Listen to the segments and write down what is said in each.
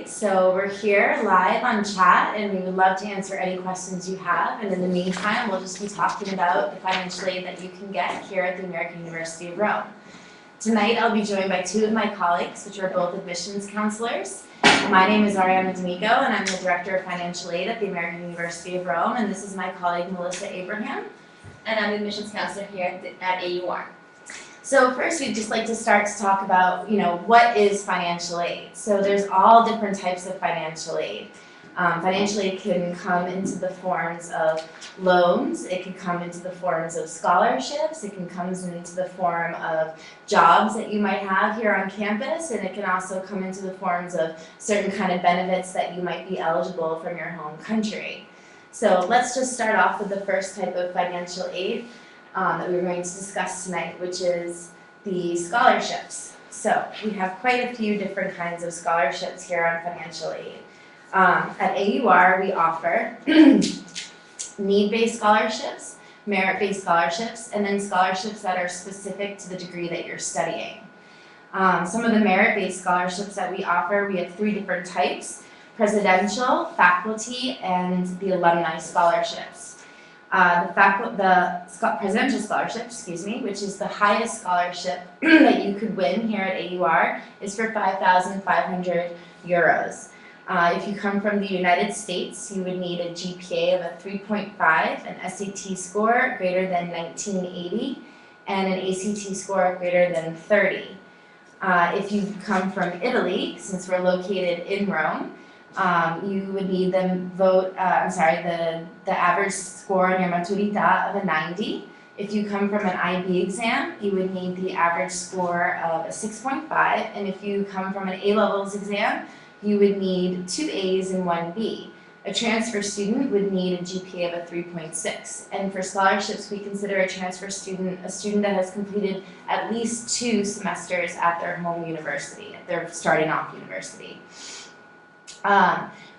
Great, so we're here live on chat and we would love to answer any questions you have, and in the meantime we'll just be talking about the financial aid that you can get here at the American University of Rome. Tonight I'll be joined by two of my colleagues, which are both admissions counselors. My name is Ariana D'Amico and I'm the Director of Financial Aid at the American University of Rome, and this is my colleague Melissa Abraham. And I'm the admissions counselor here at AUR. So first we'd just like to start to talk about, what is financial aid? So there's all different types of financial aid. Financial aid can come into the forms of loans, it can come into the forms of scholarships, it can come into the form of jobs that you might have here on campus, and it can also come into the forms of certain kind of benefits that you might be eligible from your home country. So let's just start off with the first type of financial aid that we're going to discuss tonight, which is the scholarships. So we have quite a few different kinds of scholarships here on financial aid. At AUR we offer need-based scholarships, merit-based scholarships, and then scholarships that are specific to the degree that you're studying. Some of the merit-based scholarships that we offer, we have three different types: presidential, faculty, and the alumni scholarships. The presidential scholarship, which is the highest scholarship that you could win here at AUR, is for 5,500 euros. If you come from the United States, you would need a GPA of a 3.5, an SAT score greater than 1980, and an ACT score greater than 30. If you come from Italy, since we're located in Rome, you would need the average score on your maturità of a 90. If you come from an IB exam, you would need the average score of a 6.5. And if you come from an A-levels exam, you would need 2 A's and 1 B. A transfer student would need a GPA of a 3.6. And for scholarships, we consider a transfer student a student that has completed at least 2 semesters at their home university, at their starting off university.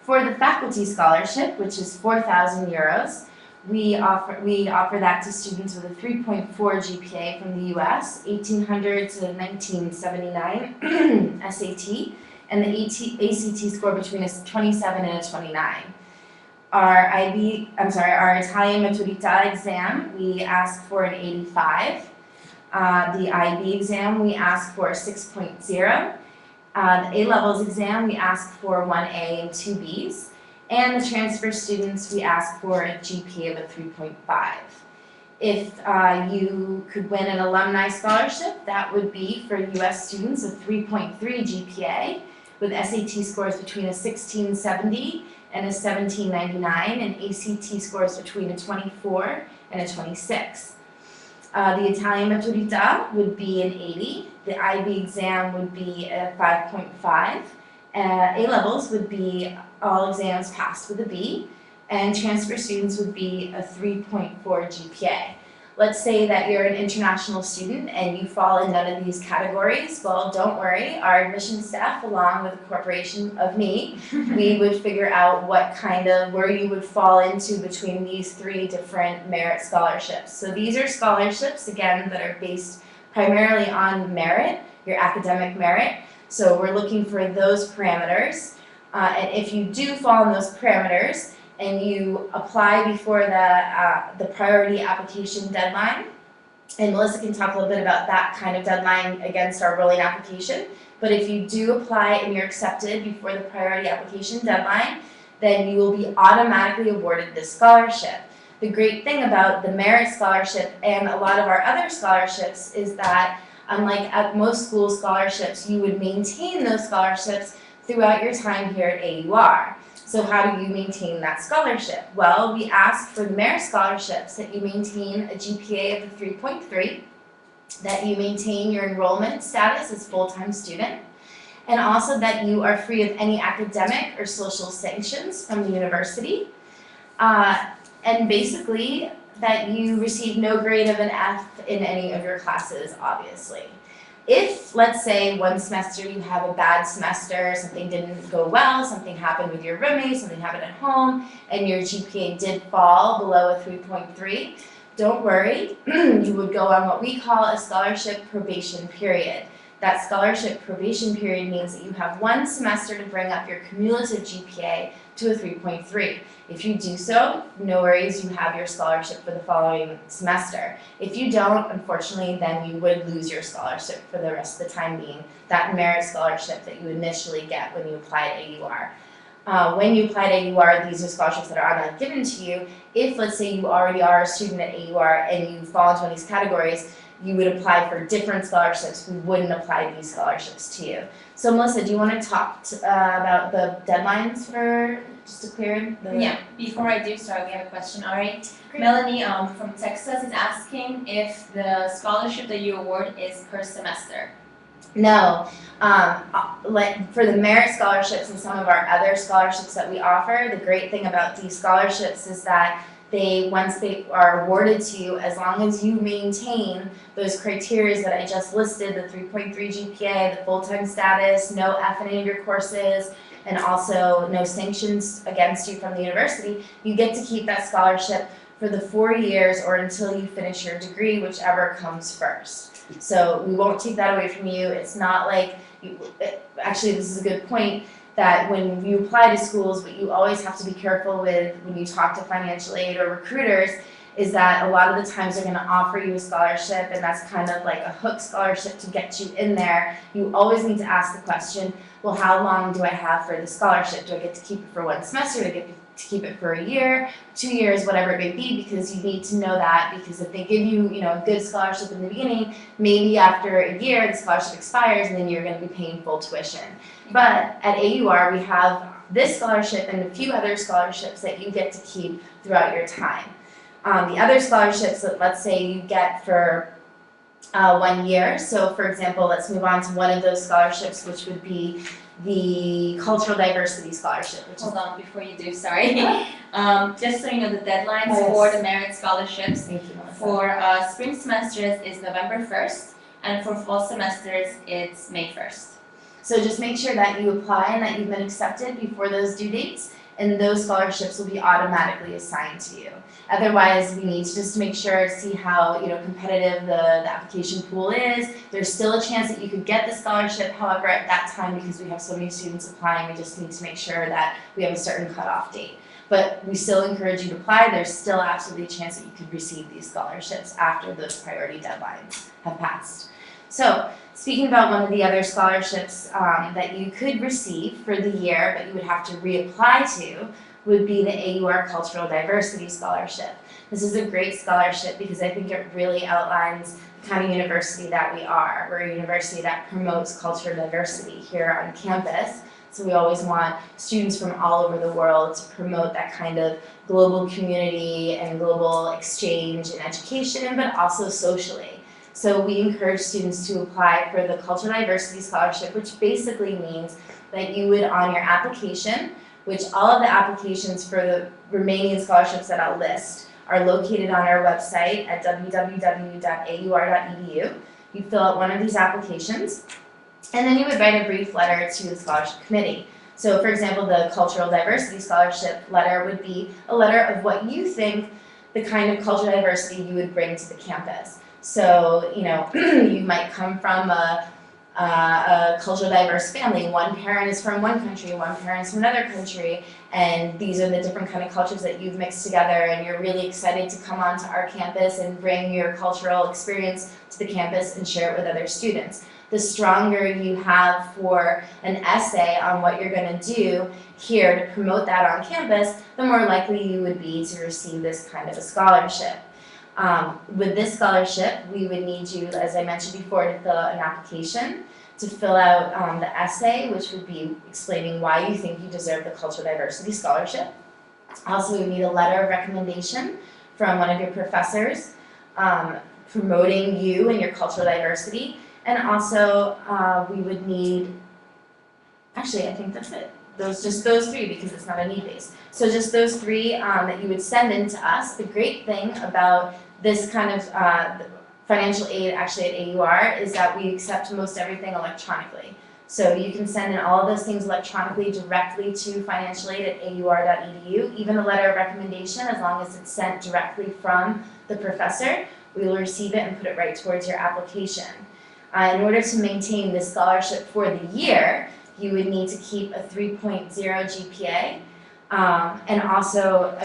For the faculty scholarship, which is 4,000 euros, we offer that to students with a 3.4 GPA from the US, 1800 to 1979 SAT, and the ACT score between a 27 and a 29. Our Italian Maturità exam, we ask for an 85. The IB exam, we ask for a 6.0. The A-levels exam, we ask for 1A and 2 Bs. And the transfer students, we ask for a GPA of a 3.5. If you could win an alumni scholarship, that would be for US students a 3.3 GPA with SAT scores between a 1670 and a 1799, and ACT scores between a 24 and a 26. The Italian Maturità would be an 80, the IB exam would be a 5.5, A-levels would be all exams passed with a B, and transfer students would be a 3.4 GPA. Let's say that you're an international student and you fall in none of these categories. Well, don't worry, our admissions staff, along with a corporation of me, we would figure out where you would fall into between these 3 different merit scholarships. So these are scholarships, again, that are based primarily on merit, your academic merit. So we're looking for those parameters. And if you do fall in those parameters, and you apply before the priority application deadline, and Melissa can talk a little bit about that kind of deadline against our rolling application, but if you do apply and you're accepted before the priority application deadline, then you will be automatically awarded this scholarship. The great thing about the merit scholarship and a lot of our other scholarships is that, unlike at most school scholarships, you would maintain those scholarships throughout your time here at AUR. So how do you maintain that scholarship? Well, we ask for the merit scholarships that you maintain a GPA of a 3.3, that you maintain your enrollment status as full-time student, and also that you are free of any academic or social sanctions from the university, and basically that you receive no grade of an F in any of your classes, obviously. If, let's say, one semester you have a bad semester, something didn't go well, something happened with your roommate, something happened at home, and your GPA did fall below a 3.3, don't worry, you would go on what we call a scholarship probation period. that scholarship probation period means that you have 1 semester to bring up your cumulative GPA to a 3.3. If you do so, no worries, you have your scholarship for the following semester. If you don't, unfortunately, then you would lose your scholarship for the rest of the time being, that merit scholarship that you initially get when you apply at AUR. When you apply to AUR, these are scholarships that are automatically given to you. If, let's say, you already are a student at AUR and you fall into one of these categories, you would apply for different scholarships. We wouldn't apply these scholarships to you. So Melissa, do you want to talk about the deadlines for, just to clear the... Yeah, before I do start, we have a question already. Great. Melanie from Texas is asking if the scholarship that you award is per semester. No, like for the merit scholarships and some of our other scholarships that we offer, the great thing about these scholarships is that once they are awarded to you, as long as you maintain those criteria that I just listed, the 3.3 GPA, the full-time status, no F in any of your courses, and also no sanctions against you from the university, you get to keep that scholarship for the 4 years or until you finish your degree, whichever comes first. So we won't take that away from you. It's not like, actually this is a good point, that when you apply to schools, what you always have to be careful with when you talk to financial aid or recruiters is that a lot of the times they're going to offer you a scholarship, and that's kind of like a hook scholarship to get you in there. You always need to ask the question, well, how long do I have for the scholarship? Do I get to keep it for 1 semester? Do I get to keep it for a year, 2 years, whatever it may be? Because you need to know that, because if they give you, a good scholarship in the beginning, maybe after a year the scholarship expires and then you're going to be paying full tuition. But at AUR we have this scholarship and a few other scholarships that you get to keep throughout your time. The other scholarships that, let's say, you get for 1 year, so for example, let's move on to one of those scholarships, which would be the Cultural Diversity Scholarship. Hold on, before you do, sorry. Just so you know, the deadlines for the merit scholarships Thank you, Melissa. for spring semesters is November 1st, and for fall semesters it's May 1st. So just make sure that you apply and that you've been accepted before those due dates, and those scholarships will be automatically assigned to you. Otherwise, we need to just make sure to see how competitive the application pool is. There's still a chance that you could get the scholarship. However, at that time, because we have so many students applying, we just need to make sure that we have a certain cutoff date. But we still encourage you to apply. There's still absolutely a chance that you could receive these scholarships after those priority deadlines have passed. So, speaking about one of the other scholarships that you could receive for the year, but you would have to reapply to, would be the AUR Cultural Diversity Scholarship. This is a great scholarship because I think it really outlines the kind of university that we are. We're a university that promotes cultural diversity here on campus. So we always want students from all over the world to promote that kind of global community and global exchange in education, but also socially. So we encourage students to apply for the Cultural Diversity Scholarship, which basically means that you would, on your application, which all of the applications for the remaining scholarships that I'll list are located on our website at www.aur.edu. You fill out one of these applications, and then you would write a brief letter to the scholarship committee. So for example, the Cultural Diversity Scholarship letter would be a letter of what you think the kind of cultural diversity you would bring to the campus. So, you might come from a culturally diverse family. One parent is from one country, one parent is from another country, and these are the different kind of cultures that you've mixed together, and you're really excited to come onto our campus and bring your cultural experience to the campus and share it with other students. The stronger you have for an essay on what you're going to do here to promote that on campus, the more likely you would be to receive this kind of a scholarship. With this scholarship, we would need you, as I mentioned before, to fill out an application, to fill out the essay, which would be explaining why you think you deserve the Cultural Diversity Scholarship. Also, we need a letter of recommendation from one of your professors promoting you and your cultural diversity. And also, we would need, actually I think that's it. Just those three, because it's not a need-based. So just those three that you would send in to us. The great thing about this kind of financial aid actually at AUR is that we accept most everything electronically. So you can send in all of those things electronically directly to financial aid at aur.edu. Even a letter of recommendation, as long as it's sent directly from the professor, we will receive it and put it right towards your application. In order to maintain this scholarship for the year, you would need to keep a 3.0 GPA and also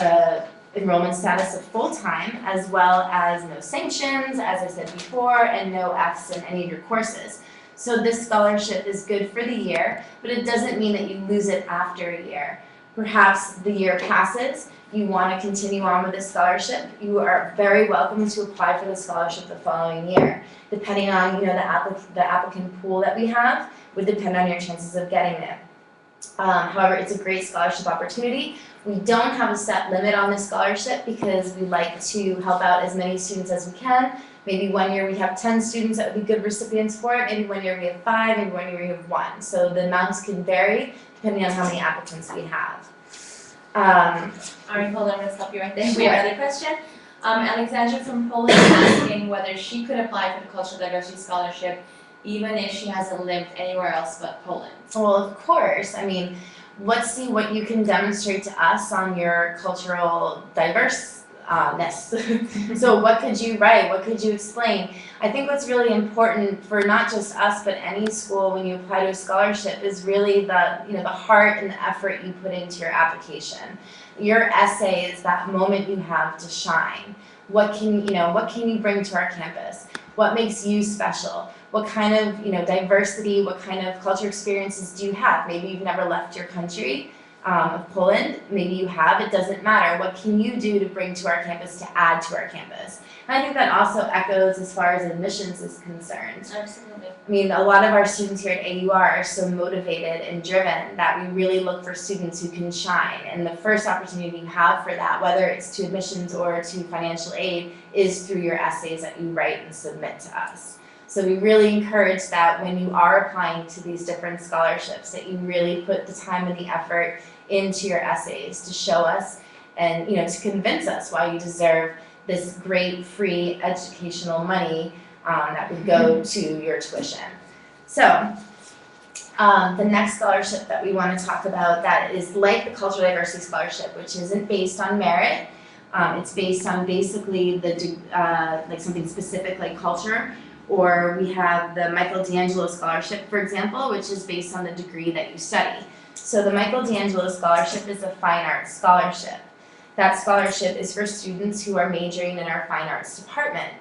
enrollment status of full-time, as well as no sanctions, as I said before, and no Fs in any of your courses. So this scholarship is good for the year, but it doesn't mean that you lose it after a year. Perhaps the year passes, you want to continue on with this scholarship, you are very welcome to apply for the scholarship the following year. Depending on the applicant pool that we have, would depend on your chances of getting it. However, it's a great scholarship opportunity. We don't have a set limit on this scholarship because we like to help out as many students as we can. Maybe one year we have 10 students that would be good recipients for it, maybe one year we have 5, maybe one year we have 1. So the amounts can vary depending on how many applicants we have. Ari, hold on, I'm gonna stop you right there. We have another question. Alexandra from Poland is asking whether she could apply for the Cultural Diversity Scholarship even if she hasn't lived anywhere else but Poland. Well, of course. I mean, let's see what you can demonstrate to us on your cultural diverseness. So what could you write? What could you explain? I think what's really important for not just us but any school when you apply to a scholarship is really the heart and the effort you put into your application. Your essay is that moment you have to shine. What can you bring to our campus? What makes you special? What kind of diversity, what kind of culture experiences do you have? Maybe you've never left your country of Poland, maybe you have, it doesn't matter. What can you do to bring to our campus, to add to our campus? And I think that also echoes as far as admissions is concerned. Absolutely. I mean, a lot of our students here at AUR are so motivated and driven that we really look for students who can shine. And the first opportunity you have for that, whether it's to admissions or to financial aid, is through your essays that you write and submit to us. So we really encourage that when you are applying to these different scholarships, that you really put the time and the effort into your essays to show us and to convince us why you deserve this great free educational money that would go to your tuition. So the next scholarship that we want to talk about that is like the Cultural Diversity Scholarship, which isn't based on merit. It's based on basically like something specific like culture. Or we have the Michael D'Angelo Scholarship, for example, which is based on the degree that you study. So the Michael D'Angelo Scholarship is a fine arts scholarship. That scholarship is for students who are majoring in our fine arts department.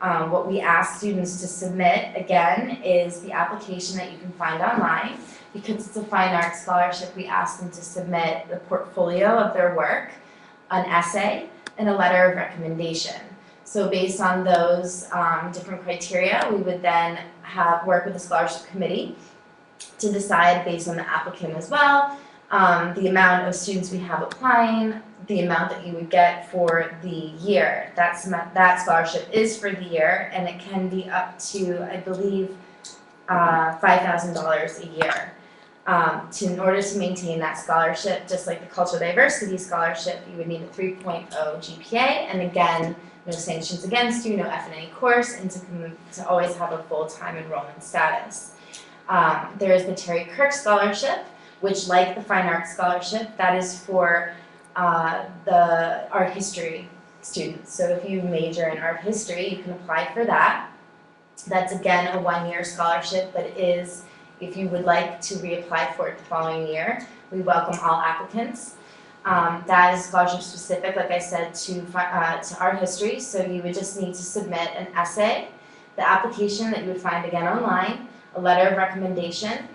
What we ask students to submit, again, is the application that you can find online. Because it's a fine arts scholarship, we ask them to submit the portfolio of their work, an essay, and a letter of recommendation. So based on those different criteria, we would then work with the scholarship committee to decide based on the applicant as well, the amount of students we have applying, the amount that you would get for the year. That scholarship is for the year, and it can be up to, I believe, $5,000 a year. In order to maintain that scholarship, just like the Cultural Diversity Scholarship, you would need a 3.0 GPA, and again, no sanctions against you, no F in any course, and to always have a full-time enrollment status. There is the Terry Kirk Scholarship, which, like the Fine Arts Scholarship, that is for the art history students. So if you major in art history, you can apply for that. That's again a one-year scholarship, but it is, if you would like to reapply for it the following year, we welcome all applicants. That is scholarship specific, like I said, to art history, so you would just need to submit an essay, the application that you would find again online, a letter of recommendation,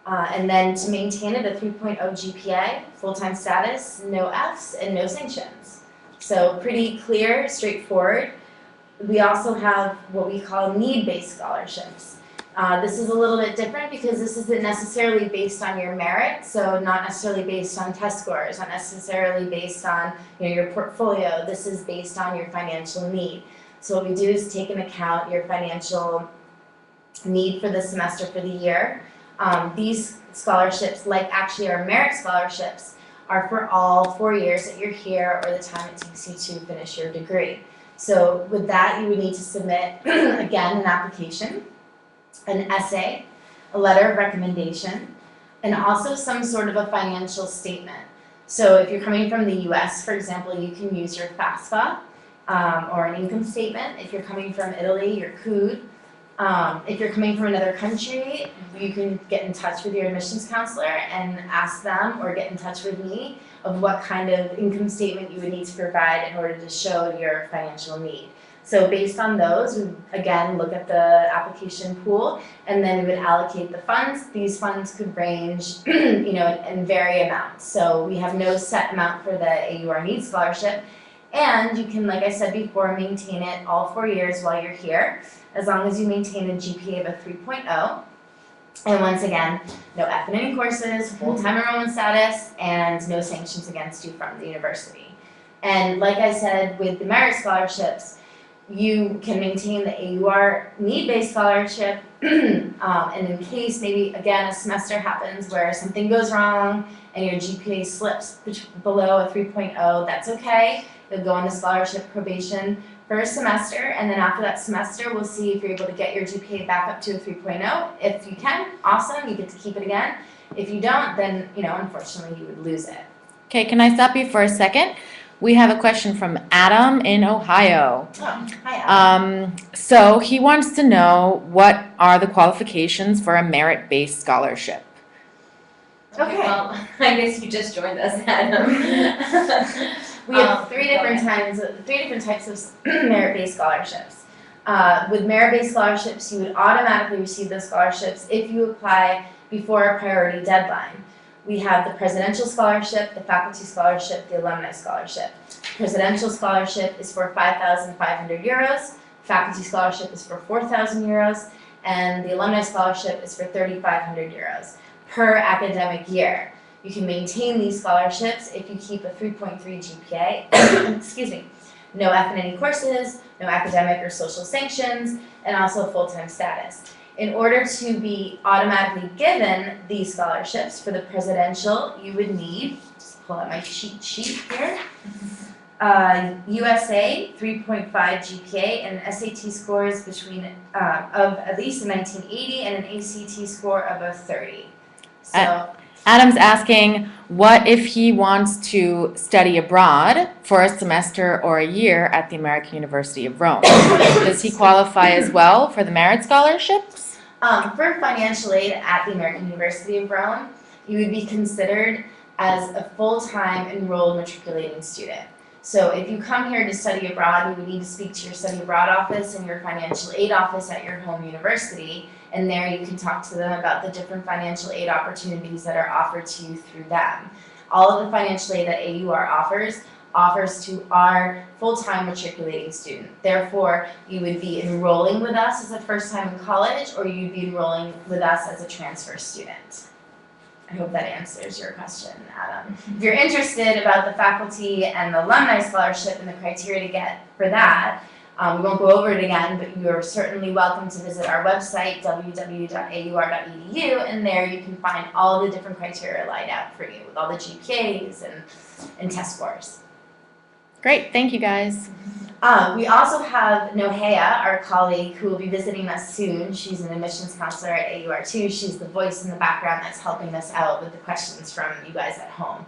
and then to maintain it a 3.0 GPA, full-time status, no Fs, and no sanctions. So pretty clear, straightforward. We also have what we call need-based scholarships. This is a little bit different because this isn't necessarily based on your merit, so not necessarily based on test scores, not necessarily based on your portfolio. This is based on your financial need. So what we do is take into account your financial need for the semester, for the year. These scholarships, like actually our merit scholarships, are for all 4 years that you're here or the time it takes you to finish your degree. So with that, you would need to submit, again, an application, an essay, a letter of recommendation, and also some sort of a financial statement. So if you're coming from the US, for example, you can use your FAFSA or an income statement. If you're coming from Italy, your CUD. If you're coming from another country, you can get in touch with your admissions counselor and ask them, or get in touch with me, of what kind of income statement you would need to provide in order to show your financial need. So based on those, we again look at the application pool, and then we would allocate the funds. These funds could range, in vary amounts. So we have no set amount for the AUR Needs Scholarship, and you can, like I said before, maintain it all 4 years while you're here, as long as you maintain a GPA of a 3.0. And once again, no F&N courses, full-time enrollment status, and no sanctions against you from the university. And like I said, with the merit scholarships, you can maintain the AUR need-based scholarship, and in case maybe, again, a semester happens where something goes wrong and your GPA slips below a 3.0, that's okay. You'll go on the scholarship probation for a semester, and then after that semester, we'll see if you're able to get your GPA back up to a 3.0. If you can, awesome, you get to keep it again. If you don't, then, unfortunately, you would lose it. Okay, can I stop you for a second? We have a question from Adam in Ohio. Oh, hi, Adam. So he wants to know, what are the qualifications for a merit-based scholarship? Okay. Well, I guess you just joined us, Adam. We have three different types of merit-based scholarships. With merit-based scholarships, you would automatically receive those scholarships if you apply before a priority deadline. We have the Presidential Scholarship, the Faculty Scholarship, the Alumni Scholarship. Presidential Scholarship is for 5,500 euros, Faculty Scholarship is for 4,000 euros, and the Alumni Scholarship is for 3,500 euros per academic year. You can maintain these scholarships if you keep a 3.3 GPA, excuse me, no F&N courses, no academic or social sanctions, and also full-time status. In order to be automatically given these scholarships for the presidential, you would need, just pull out my cheat sheet here, USA 3.5 GPA and SAT scores between of at least a 1980 and an ACT score of a 30. So. Adam's asking, what if he wants to study abroad for a semester or a year at the American University of Rome? Does he qualify as well for the merit scholarships? For financial aid at the American University of Rome, you would be considered as a full-time enrolled matriculating student. So if you come here to study abroad, you would need to speak to your study abroad office and your financial aid office at your home university, and there you can talk to them about the different financial aid opportunities that are offered to you through them. All of the financial aid that AUR offers to our full-time matriculating student. Therefore, you would be enrolling with us as a first time in college, or you'd be enrolling with us as a transfer student. I hope that answers your question, Adam. If you're interested about the faculty and the alumni scholarship and the criteria to get for that, we won't go over it again, but you're certainly welcome to visit our website, www.aur.edu, and there you can find all the different criteria laid out for you with all the GPAs and test scores. Great, thank you guys. We also have Nohea, our colleague, who will be visiting us soon. She's an admissions counselor at AUR too. She's the voice in the background that's helping us out with the questions from you guys at home.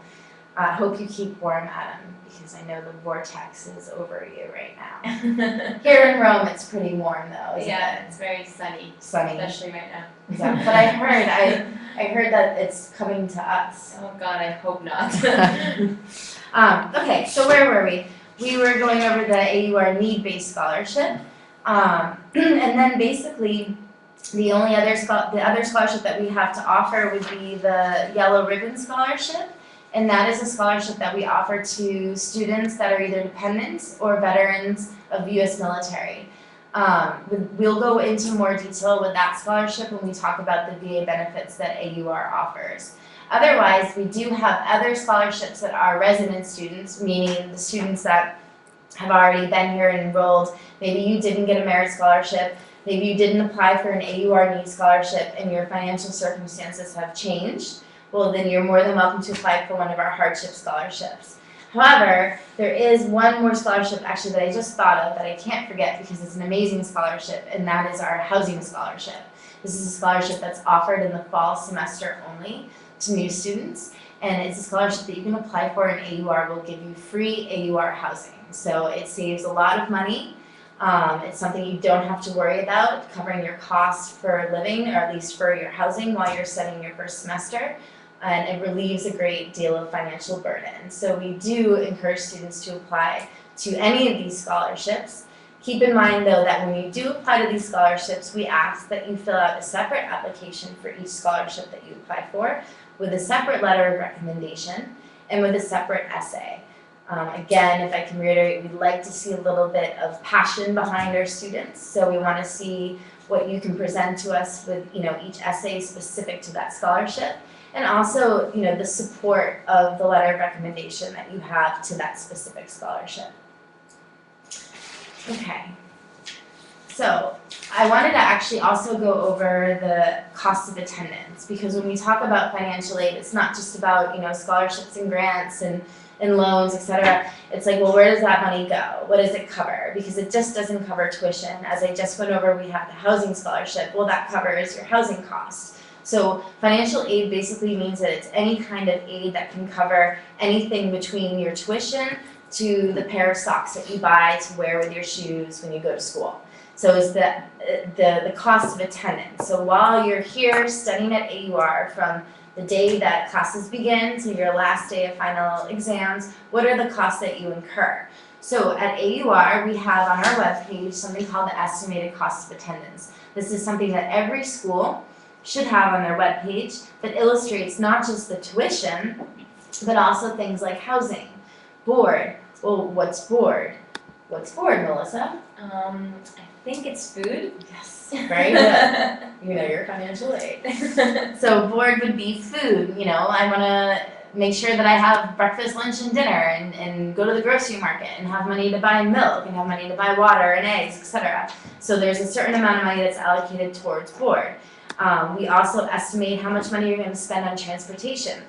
Hope you keep warm, Adam, because I know the vortex is over you right now. Here in Rome, it's pretty warm though, isn't it? It's very sunny, Sunny. especially right now. Yeah, but I heard that it's coming to us. Oh God, I hope not. Okay, so where were we? We were going over the AUR need-based scholarship, and then basically the other scholarship that we have to offer would be the Yellow Ribbon Scholarship, and that is a scholarship that we offer to students that are either dependents or veterans of the U.S. military. We'll go into more detail with that scholarship when we talk about the VA benefits that AUR offers. Otherwise, we do have other scholarships that are resident students, meaning the students that have already been here and enrolled. Maybe you didn't get a merit scholarship, maybe you didn't apply for an AUR need scholarship and your financial circumstances have changed. Well, then you're more than welcome to apply for one of our hardship scholarships. However, there is one more scholarship actually that I just thought of that I can't forget because it's an amazing scholarship, and that is our housing scholarship. This is a scholarship that's offered in the fall semester only to new students, and it's a scholarship that you can apply for, and AUR will give you free AUR housing. So it saves a lot of money It's something you don't have to worry about, covering your costs for living, or at least for your housing while you're studying your first semester. And it relieves a great deal of financial burden. So we do encourage students to apply to any of these scholarships. Keep in mind though that when you do apply to these scholarships, we ask that you fill out a separate application for each scholarship that you apply for, with a separate letter of recommendation and with a separate essay. Again, if I can reiterate, we'd like to see a little bit of passion behind our students. So we want to see what you can present to us with, each essay specific to that scholarship. And also, the support of the letter of recommendation that you have to that specific scholarship. Okay. So I wanted to actually also go over the cost of attendance, because when we talk about financial aid, it's not just about, scholarships and grants and loans, etc. It's like, well, where does that money go? What does it cover? Because it just doesn't cover tuition. As I just went over, we have the housing scholarship. Well, that covers your housing costs. So financial aid basically means that it's any kind of aid that can cover anything between your tuition to the pair of socks that you buy to wear with your shoes when you go to school. So it's the cost of attendance. So while you're here studying at AUR, from the day that classes begin to your last day of final exams, what are the costs that you incur? So at AUR, we have on our webpage something called the estimated cost of attendance. This is something that every school should have on their webpage that illustrates not just the tuition, but also things like housing, board. Well, what's board? What's board, Melissa? I think it's food. Yes, very good. Your financial aid. So board would be food. I want to make sure that I have breakfast, lunch, and dinner, and go to the grocery market and have money to buy milk and have money to buy water and eggs, etc. So there's a certain amount of money that's allocated towards board. We also estimate how much money you're going to spend on transportation.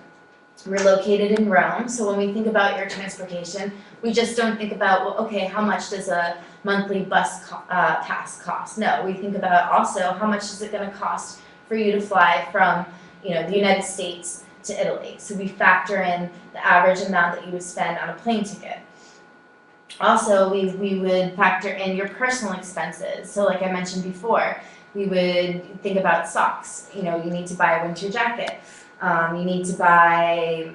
We're located in Rome, so when we think about your transportation, we just don't think about, well, okay, how much does a monthly bus pass cost? No, we think about also how much is it going to cost for you to fly from, the United States to Italy. So we factor in the average amount that you would spend on a plane ticket. Also, we would factor in your personal expenses. So like I mentioned before, we would think about socks. You need to buy a winter jacket. You need to buy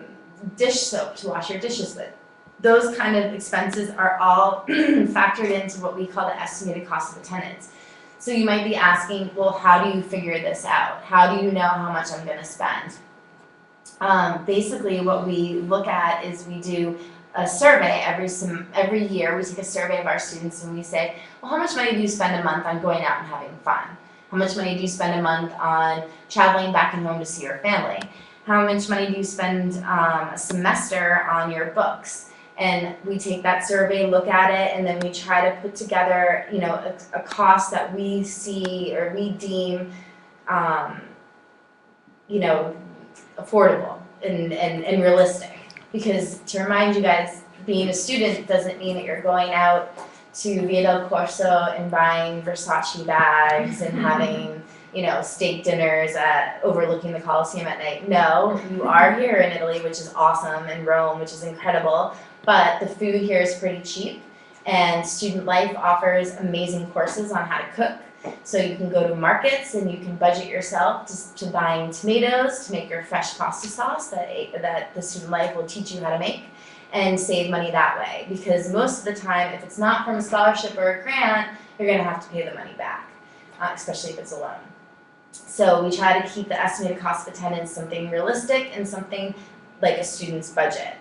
dish soap to wash your dishes with. Those kind of expenses are all factored into what we call the estimated cost of attendance. So you might be asking, well, how do you figure this out? How do you know how much I'm going to spend? Basically, what we look at is we do a survey every year. We take a survey of our students and we say, well, how much money do you spend a month on going out and having fun? How much money do you spend a month on traveling back and home to see your family? How much money do you spend a semester on your books? And we take that survey, look at it, and then we try to put together, a cost that we see or we deem, affordable and realistic. Because to remind you guys, being a student doesn't mean that you're going out to Via del Corso and buying Versace bags and having, steak dinners overlooking the Colosseum at night. No, you are here in Italy, which is awesome, and Rome, which is incredible, but the food here is pretty cheap, and Student Life offers amazing courses on how to cook. So you can go to markets and you can budget yourself to buying tomatoes to make your fresh pasta sauce that the Student Life will teach you how to make, and save money that way. Because most of the time, if it's not from a scholarship or a grant, you're going to have to pay the money back, especially if it's a loan. So we try to keep the estimated cost of attendance something realistic and something like a student's budget.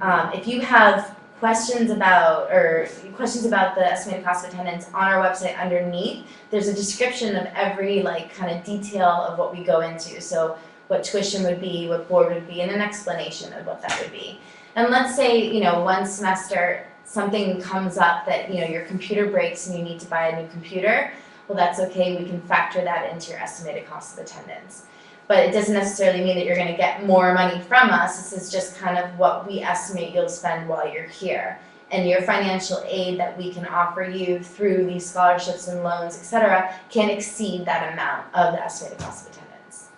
If you have questions about the estimated cost of attendance, on our website underneath, there's a description of every kind of detail of what we go into. So what tuition would be, what board would be, and an explanation of what that would be. And let's say, one semester something comes up that, your computer breaks and you need to buy a new computer. Well, that's okay. We can factor that into your estimated cost of attendance. But it doesn't necessarily mean that you're going to get more money from us. This is just kind of what we estimate you'll spend while you're here. And your financial aid that we can offer you through these scholarships and loans, etc., can exceed that amount of the estimated cost of attendance.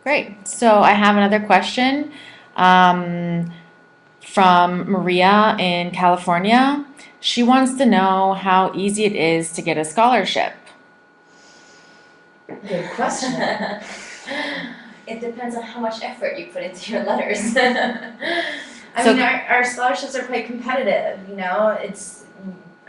Great. So I have another question. from Maria in California. She wants to know how easy it is to get a scholarship. Good question. It depends on how much effort you put into your letters. I So- mean, our scholarships are quite competitive, you know,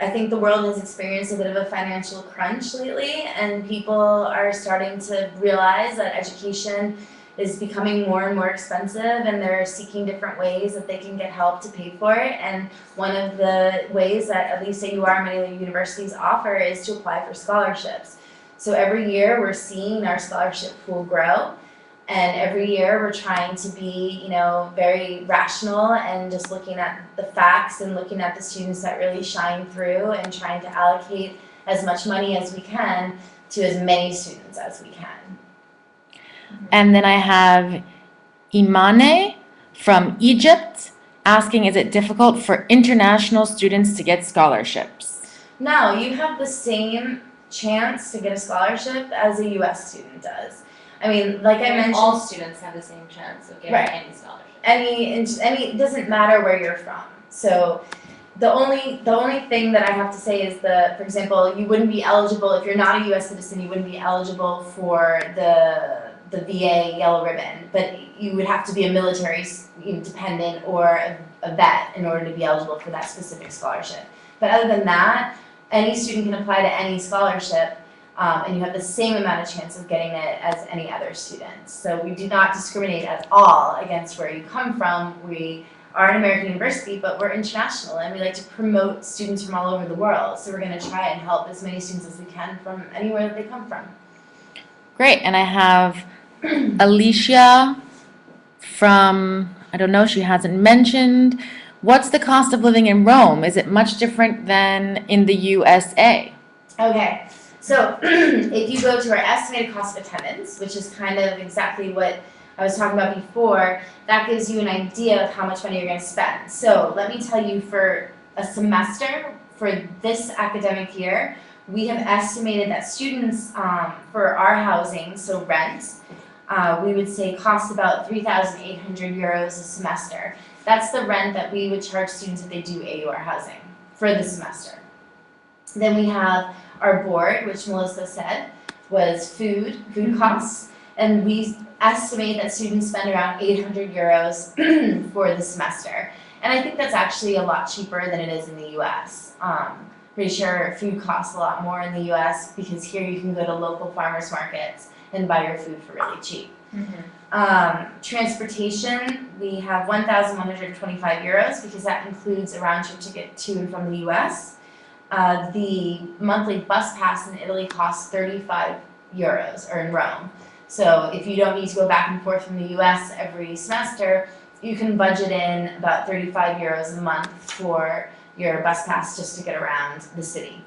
I think the world has experienced a bit of a financial crunch lately, and people are starting to realize that education is becoming more and more expensive, and they're seeking different ways that they can get help to pay for it. And one of the ways that at least AUR and many of the universities offer is to apply for scholarships. So every year we're seeing our scholarship pool grow. And every year we're trying to be, you know, very rational and just looking at the facts and looking at the students that really shine through and trying to allocate as much money as we can to as many students as we can. And then I have Imane from Egypt asking, is it difficult for international students to get scholarships? No, you have the same chance to get a scholarship as a US student does. I mean, like I mentioned, all students have the same chance of getting Right. any scholarship. any, it doesn't matter where you're from. So the only thing that I have to say is for example, you wouldn't be eligible, if you're not a US citizen, you wouldn't be eligible for the VA Yellow Ribbon, but you would have to be a military dependent or a vet in order to be eligible for that specific scholarship. But other than that, any student can apply to any scholarship. And you have the same amount of chance of getting it as any other students. So we do not discriminate at all against where you come from. We are an American university, but we're international, and we like to promote students from all over the world. So we're going to try and help as many students as we can from anywhere that they come from. Great. And I have Alicia from, I don't know, she hasn't mentioned. What's the cost of living in Rome? Is it much different than in the USA? Okay. So if you go to our estimated cost of attendance, which is kind of exactly what I was talking about before, that gives you an idea of how much money you're going to spend. So let me tell you, for a semester, for this academic year, we have estimated that students for our housing, so rent, we would say costs about 3,800 euros a semester. That's the rent that we would charge students if they do AUR housing for the semester. Then we have our board, which Melissa said was food costs, and we estimate that students spend around 800 euros for the semester. And I think that's actually a lot cheaper than it is in the US. Pretty sure food costs a lot more in the US because here you can go to local farmers markets and buy your food for really cheap. Transportation, we have 1,125 euros because that includes a round trip to get to and from the US. The monthly bus pass in Italy costs 35 euros, or in Rome. So if you don't need to go back and forth from the US every semester, you can budget in about 35 euros a month for your bus pass just to get around the city.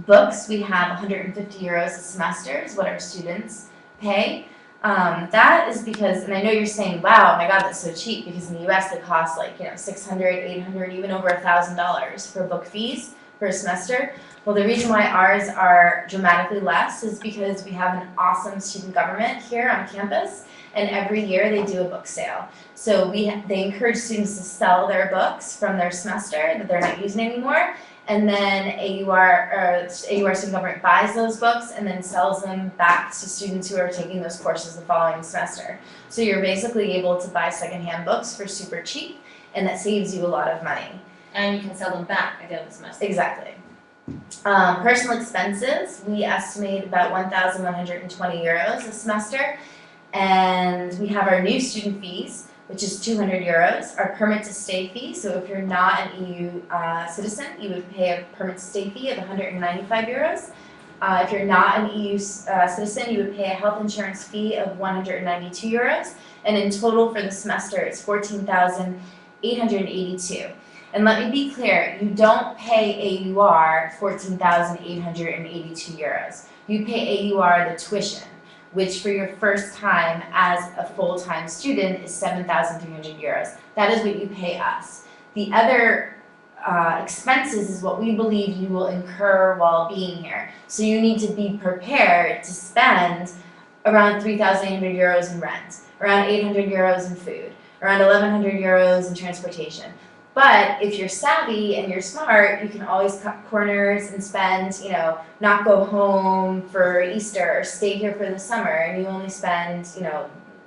Books, we have 150 euros a semester is what our students pay. That is because, and I know you're saying, wow, my God, that's so cheap, because in the US they cost like, you know, 600, 800, even over $1,000 for book fees for a semester. Well, the reason why ours are dramatically less is because we have an awesome student government here on campus, and every year they do a book sale. So they encourage students to sell their books from their semester that they're not using anymore, and then AUR student government buys those books and then sells them back to students who are taking those courses the following semester. So you're basically able to buy secondhand books for super cheap, and that saves you a lot of money. And you can sell them back at the end of the semester. Exactly. Personal expenses, we estimate about 1,120 euros a semester, and we have our new student fees, which is 200 euros, our permit to stay fee. So if you're not an EU citizen, you would pay a permit to stay fee of 195 euros. If you're not an EU citizen, you would pay a health insurance fee of 192 euros. And in total for the semester, it's 14,882. And let me be clear, you don't pay AUR 14,882 euros. You pay AUR the tuition, which for your first time as a full-time student is 7,300 euros. That is what you pay us. The other expenses is what we believe you will incur while being here. So you need to be prepared to spend around 3,800 euros in rent, around 800 euros in food, around 1,100 euros in transportation. But if you're savvy and you're smart, you can always cut corners and spend, not go home for Easter or stay here for the summer, and you only spend,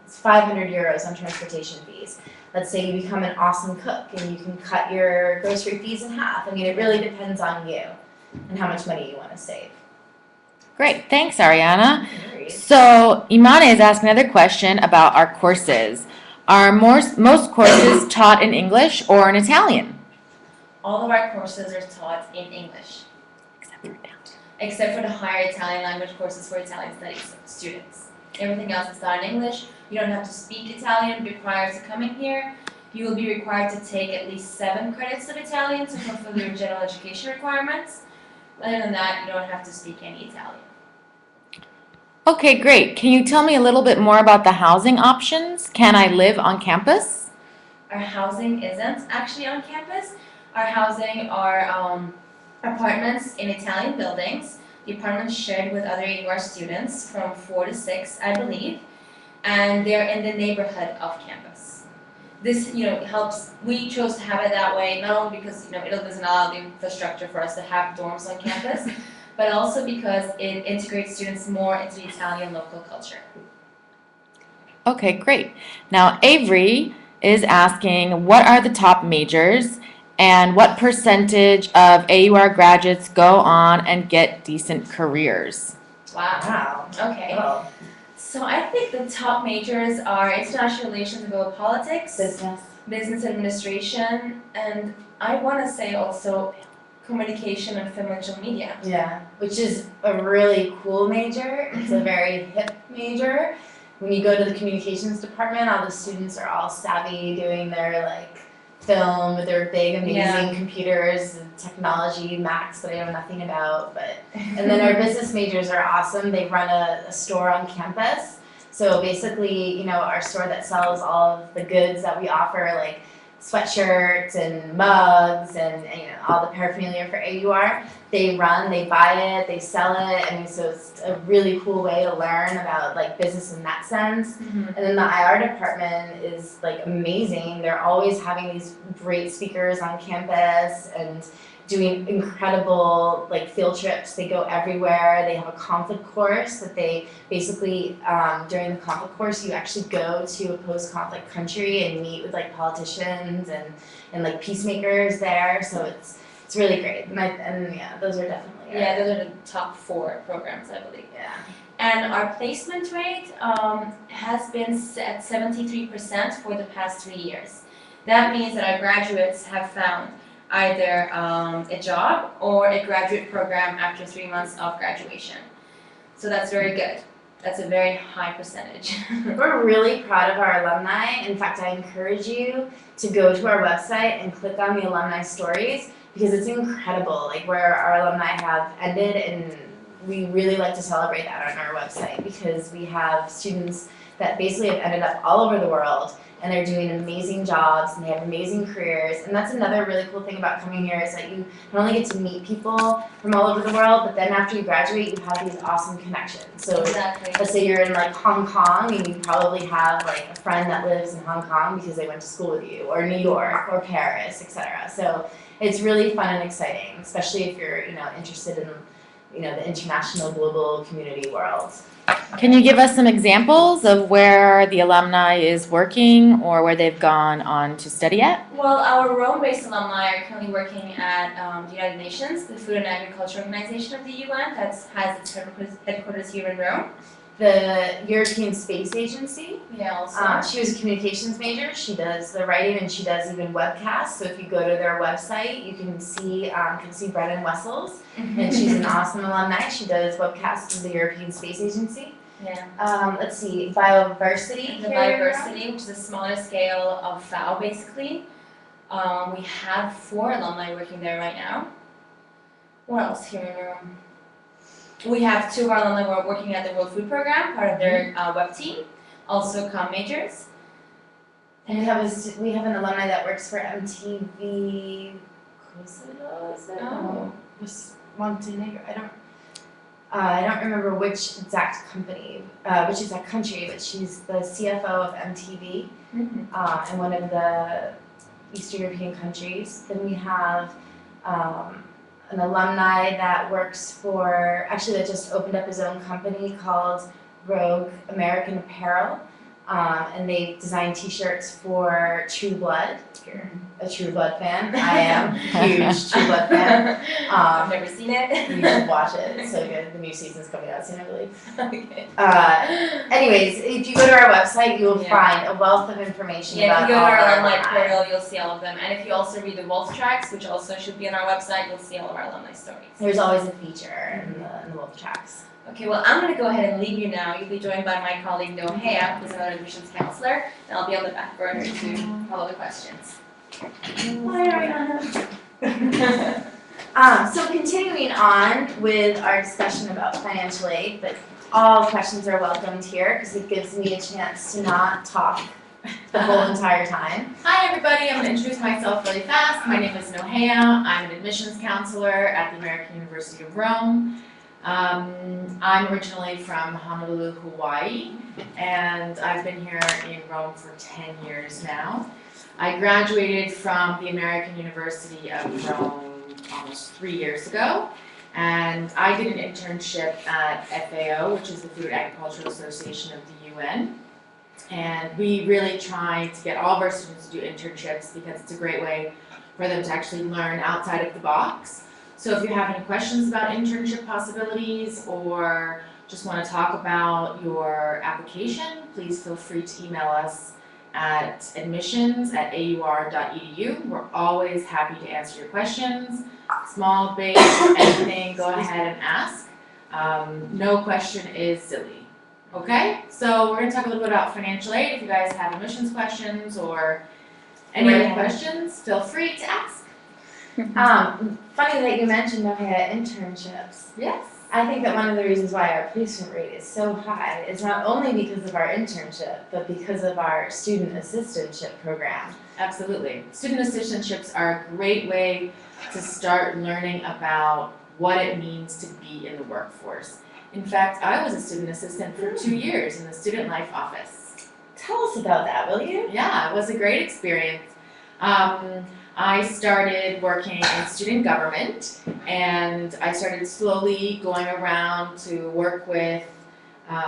500 euros on transportation fees. Let's say you become an awesome cook and you can cut your grocery fees in half. I mean, it really depends on you and how much money you want to save. Great, thanks, Ariana. No worries. So Imane is asking another question about our courses. Are most courses taught in English or in Italian? All of our courses are taught in English, except for the higher Italian language courses for Italian studies students. Everything else is taught in English. You don't have to speak Italian prior to coming here. You will be required to take at least 7 credits of Italian to fulfill your general education requirements. Other than that, you don't have to speak any Italian. Okay, great. Can you tell me a little bit more about the housing options? Can I live on campus? Our housing isn't actually on campus. Our housing are apartments in Italian buildings. The apartments shared with other AUR students from 4 to 6, I believe, and they're in the neighborhood of campus. This, helps. We chose to have it that way, not only because, it doesn't allow the infrastructure for us to have dorms on campus, but also because it integrates students more into the Italian local culture. Okay, great. Now Avery is asking, what are the top majors and what percentage of AUR graduates go on and get decent careers? Wow. Okay. Oh, So I think the top majors are international relations and global politics, business administration, and I want to say also communication and film and digital media. yeah, which is a really cool major. It's a very hip major. When you go to the communications department, all the students are all savvy doing their film with their big amazing computers and technology, Macs that I know nothing about. And then our business majors are awesome. They run a store on campus. So basically, our store that sells all of the goods that we offer, like sweatshirts and mugs and all the paraphernalia for AUR. They buy it, they sell it. I mean, so it's a really cool way to learn about business in that sense. Mm-hmm. And then the IR department is amazing. They're always having these great speakers on campus and doing incredible field trips. They go everywhere. They have a conflict course that they basically during the conflict course you actually go to a post-conflict country and meet with politicians and peacemakers there. So it's really great. And those are definitely Those are the top 4 programs, I believe. yeah. And our placement rate has been at 73% for the past 3 years. That means that our graduates have found either a job or a graduate program after 3 months of graduation. So that's very good. That's a very high percentage. We're really proud of our alumni. In fact, I encourage you to go to our website and click on the alumni stories because it's incredible, where our alumni have ended, and we really like to celebrate that on our website because we have students that basically have ended up all over the world and they're doing amazing jobs and they have amazing careers. And that's another really cool thing about coming here is that you not only get to meet people from all over the world, but then after you graduate, you have these awesome connections. So Exactly. let's say you're in Hong Kong and you probably have a friend that lives in Hong Kong because they went to school with you, or New York or Paris, etc. So it's really fun and exciting, especially if you're interested in the international global community world. Can you give us some examples of where the alumni is working or where they've gone on to study at? Well, our Rome-based alumni are currently working at the United Nations, the Food and Agriculture Organization of the UN, that has its headquarters here in Rome. The European Space Agency. Yeah, also. She was a communications major. She does the writing and she does even webcasts. So if you go to their website, you can see Brennan Wessels, and she's an awesome alumni. She does webcasts of the European Space Agency. Yeah. Let's see, Bioversity. The here. Bioversity, which is a smaller scale of FAO, basically. We have 4 alumni working there right now. What else here in Rome? We have 2 of our alumni who are working at the World Food Program, part of their web team, also comm majors. And we have an alumni that works for MTV. Kosovo, is it? Oh. Montenegro. I don't. I don't remember which exact country, but she's the CFO of MTV in one of the Eastern European countries. Then we have an alumni that works that just opened up his own company called Rogue American Apparel. And they design t-shirts for True Blood. If you're a True Blood fan, I am a huge True Blood fan. I've never seen it. You should watch it, it's so good. The new season's coming out soon, I believe. Okay. Anyways, if you go to our website, you will find a wealth of information Yeah, about if you go to all our of alumni alumni. portal, you'll see all of them. And if you also read the Wolf Tracks, which also should be on our website, you'll see all of our alumni stories. There's always a feature in the Wolf Tracks. Okay, well, I'm gonna go ahead and leave you now. You'll be joined by my colleague Nohea, who's another admissions counselor, and I'll be on the back burner to follow the questions. Hi, Ariana. So continuing on with our discussion about financial aid, but all questions are welcomed here because it gives me a chance to not talk the whole entire time. Hi, everybody. I'm going to introduce myself really fast. My name is Nohea. I'm an admissions counselor at the American University of Rome. I'm originally from Honolulu, Hawaii, and I've been here in Rome for 10 years now. I graduated from the American University of Rome almost 3 years ago, and I did an internship at FAO, which is the Food and Agricultural Association of the UN. And we really try to get all of our students to do internships because it's a great way for them to actually learn outside of the box. So if you have any questions about internship possibilities or just want to talk about your application, please feel free to email us at admissions@aur.edu. We're always happy to answer your questions, small, big, anything, go ahead and ask. No question is silly. Okay, so we're going to talk a little bit about financial aid. If you guys have admissions questions or any other questions, feel free to ask. Funny that you mentioned internships. Yes. I think that one of the reasons why our placement rate is so high is not only because of our internship, but because of our student assistantship program. Absolutely. Student assistantships are a great way to start learning about what it means to be in the workforce. In fact, I was a student assistant for 2 years in the student life office. Tell us about that, will you? Yeah, it was a great experience. I started working in student government, and I started slowly going around to work with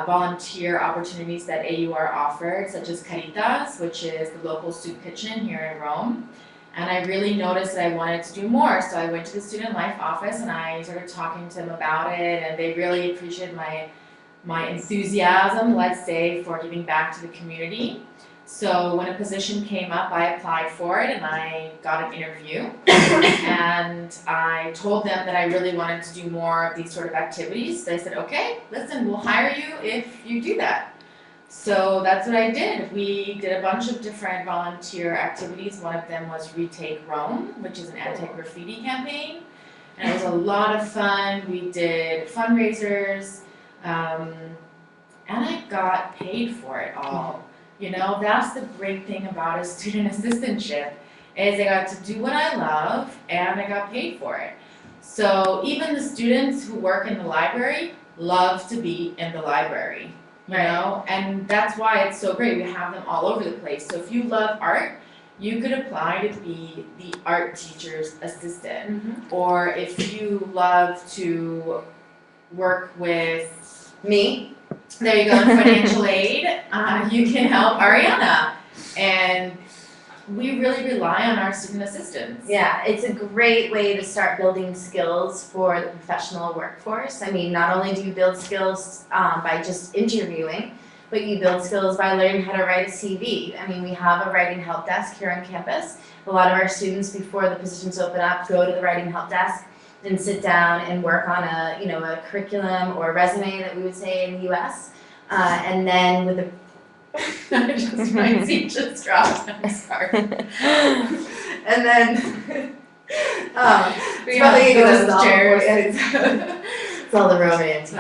volunteer opportunities that AUR offered, such as Caritas, which is the local soup kitchen here in Rome. And I really noticed that I wanted to do more, so I went to the student life office and I started talking to them about it, and they really appreciated my enthusiasm, let's say, for giving back to the community. So when a position came up, I applied for it and I got an interview. And I told them that I really wanted to do more of these sort of activities. They said, okay, listen, we'll hire you if you do that. So that's what I did. We did a bunch of different volunteer activities. One of them was Retake Rome, which is an anti-graffiti campaign. And it was a lot of fun. We did fundraisers, and I got paid for it all. You know, that's the great thing about a student assistantship, is I got to do what I love and I got paid for it. So even the students who work in the library love to be in the library, you know, and that's why it's so great. We have them all over the place. So if you love art, you could apply to be the art teacher's assistant. Or if you love to work with Me? there you go, in financial aid, you can help Ariana. And we really rely on our student assistants. Yeah, it's a great way to start building skills for the professional workforce. I mean, not only do you build skills by just interviewing, but you build skills by learning how to write a CV. I mean, we have a writing help desk here on campus. A lot of our students, before the positions open up, go to the writing help desk and sit down and work on a curriculum or resume that we would say in the US. And then with the My seat just dropped, I'm sorry. and then We it's probably have those those chairs. It's all the romance.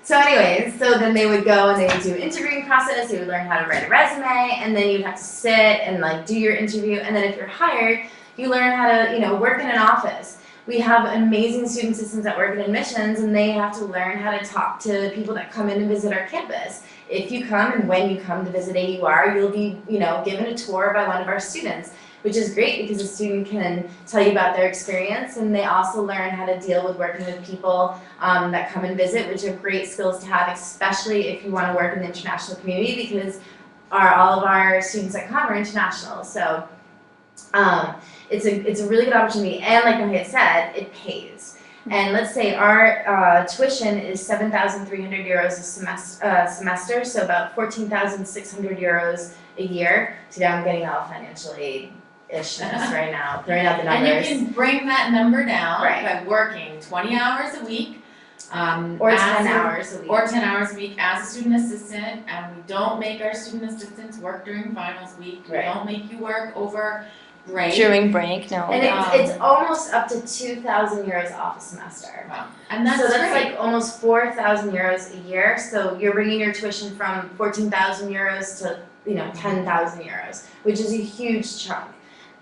So anyways, so then they would go and they would do an interviewing process, they would learn how to write a resume, and then you'd have to sit and do your interview, and then if you're hired, you learn how to, work in an office. We have amazing student assistants that work in admissions, and they have to learn how to talk to people that come in and visit our campus. If you come and when you come to visit AUR, you'll be, given a tour by one of our students, which is great because a student can tell you about their experience, and they also learn how to deal with working with people that come and visit, which are great skills to have, especially if you want to work in the international community, because all of our students that come are international. So it's a really good opportunity, and like Mahia said, it pays. And let's say our tuition is 7,300 euros a semester, so about 14,600 euros a year. So now I'm getting all financial aid-ish right now, throwing out the numbers. And you can bring that number down Right. by working 20 hours a week. Or 10 hours a week. Or 10 hours a week as a student assistant, and we don't make our student assistants work during finals week. We Right. don't make you work over break. During break, no. And it's almost up to 2,000 euros off a semester. Wow. And that's So that's great. like almost 4,000 euros a year. So you're bringing your tuition from 14,000 euros to 10,000 euros, which is a huge chunk.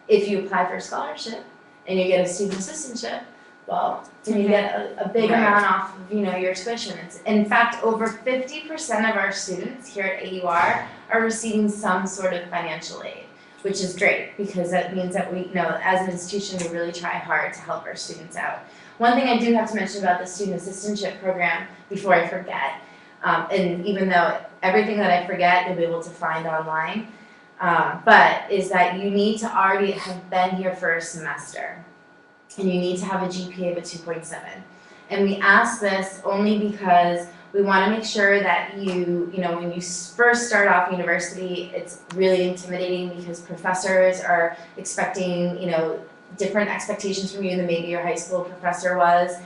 If you apply for a scholarship and you get a student assistantship, well, then you get a big Right. amount off of your tuition. In fact, over 50% of our students here at AUR are receiving some sort of financial aid, which is great because that means that we, as an institution, we really try hard to help our students out. One thing I do have to mention about the student assistantship program before I forget, and even though everything that I forget you'll be able to find online, but is that you need to already have been here for a semester, and you need to have a GPA of a 2.7. And we ask this only because we want to make sure that when you first start off university, it's really intimidating because professors are expecting, different expectations from you than maybe your high school professor was.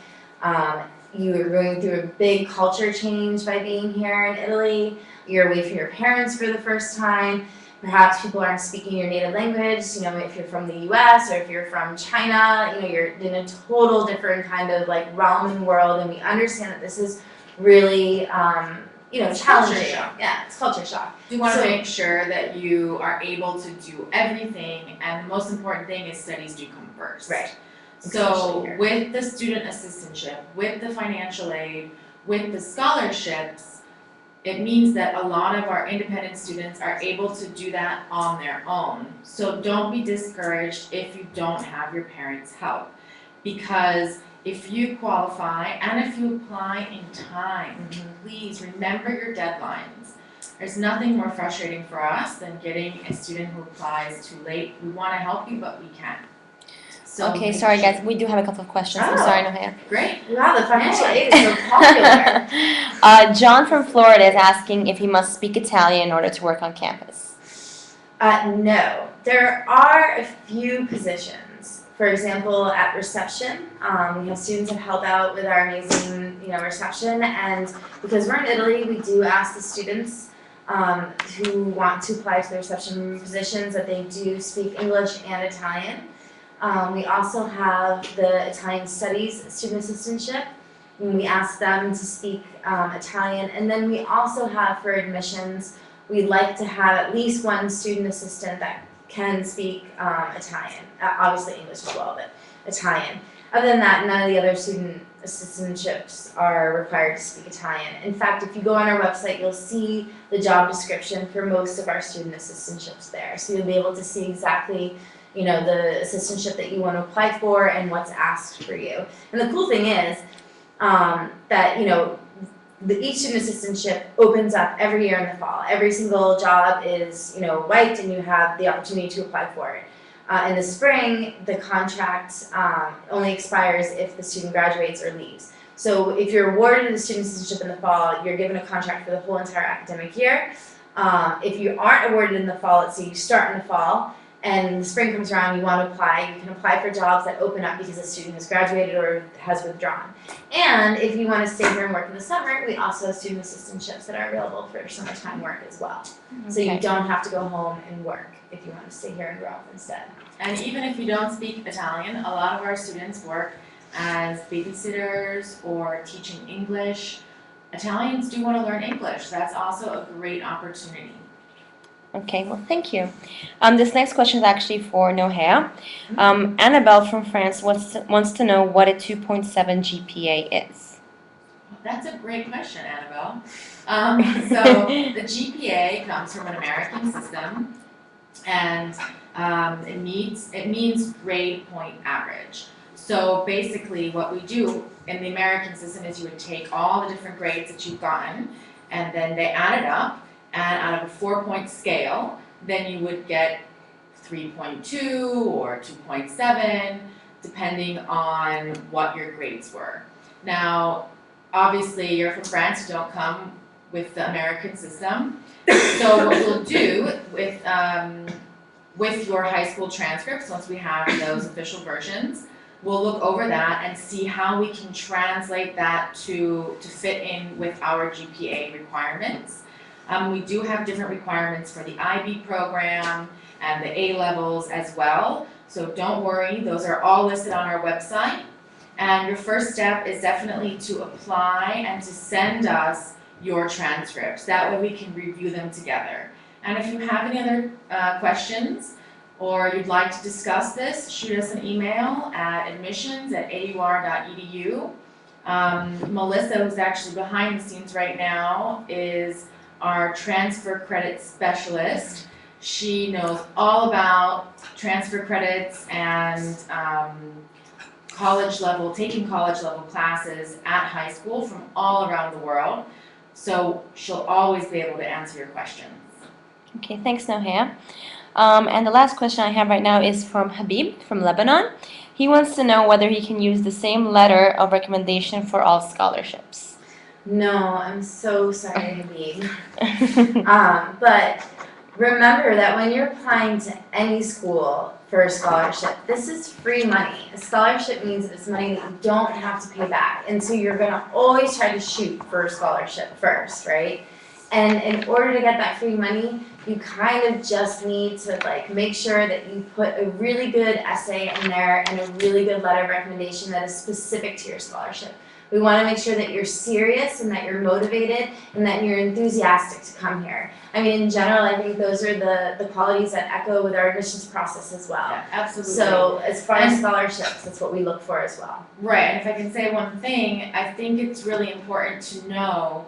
You are going through a big culture change by being here in Italy. You're away from your parents for the first time. Perhaps people aren't speaking your native language, if you're from the US or if you're from China, you're in a total different kind of like realm and world, and we understand that this is really, It's challenging. culture shock. Yeah, it's culture shock. You want So- to make sure that you are able to do everything, and the most important thing is studies do come first. Right. So Especially here. with the student assistantship, with the financial aid, with the scholarships, it means that a lot of our independent students are able to do that on their own. So don't be discouraged if you don't have your parents' help. Because if you qualify and if you apply in time, please remember your deadlines. There's nothing more frustrating for us than getting a student who applies too late. We want to help you, but we can't. So Okay, make sorry sure- guys, we do have a couple of questions. I'm Oh. sorry, Nohea. Great. Wow, the financial aid is so popular. John from Florida is asking if he must speak Italian in order to work on campus. No, there are a few positions. For example, at reception, we have students that help out with our amazing, reception. And because we're in Italy, we do ask the students who want to apply to the reception positions that they do speak English and Italian. We also have the Italian Studies Student Assistantship. And we ask them to speak Italian. And then we also have for admissions, we'd like to have at least one student assistant that can speak Italian. Obviously English as well, but Italian. Other than that, none of the other student assistantships are required to speak Italian. In fact, if you go on our website, you'll see the job description for most of our student assistantships there. So you'll be able to see exactly the assistantship that you want to apply for and what's asked for you. And the cool thing is that, each student assistantship opens up every year in the fall. Every single job is, wiped and you have the opportunity to apply for it. In the spring, the contract only expires if the student graduates or leaves. So if you're awarded a student assistantship in the fall, you're given a contract for the whole entire academic year. If you aren't awarded in the fall, let's say you start in the fall, and the spring comes around, you want to apply, you can apply for jobs that open up because the student has graduated or has withdrawn. And if you want to stay here and work in the summer, we also have student assistantships that are available for summertime work as well. So you Okay. don't have to go home and work if you want to stay here and grow up instead. And even if you don't speak Italian, a lot of our students work as babysitters or teaching English. Italians do want to learn English. That's also a great opportunity. Okay, well, thank you. This next question is actually for Nohea. Annabelle from France wants to know what a 2.7 GPA is. That's a great question, Annabelle. So the GPA comes from an American system, and it means grade point average. So basically, what we do in the American system is you would take all the different grades that you've gotten, and then they add it up, and out of a 4-point scale, then you would get 3.2 or 2.7, depending on what your grades were. Now, obviously, you're from France, you don't come with the American system. So what we'll do with your high school transcripts, once we have those official versions, we'll look over that and see how we can translate that to fit in with our GPA requirements. We do have different requirements for the IB program and the A levels as well. So don't worry, those are all listed on our website. And your first step is definitely to apply and to send us your transcripts. That way we can review them together. And if you have any other questions or you'd like to discuss this, shoot us an email at admissions@aur.edu. Melissa, who's actually behind the scenes right now, is our transfer credit specialist. She knows all about transfer credits and taking college level classes at high school from all around the world. So she'll always be able to answer your questions. Okay, thanks, Nohea. And the last question I have right now is from Habib from Lebanon. He wants to know whether he can use the same letter of recommendation for all scholarships. No, I'm so sorry, Habib. But remember that when you're applying to any school for a scholarship, this is free money. A scholarship means that it's money that you don't have to pay back. And so you're going to always try to shoot for a scholarship first, right? And in order to get that free money, you kind of just need to make sure that you put a really good essay in there and a really good letter of recommendation that is specific to your scholarship. We want to make sure that you're serious and that you're motivated and that you're enthusiastic to come here. I mean, in general, I think those are the qualities that echo with our admissions process as well. Yeah, absolutely. So as far as scholarships, that's what we look for as well. Right, and if I can say one thing, I think it's really important to know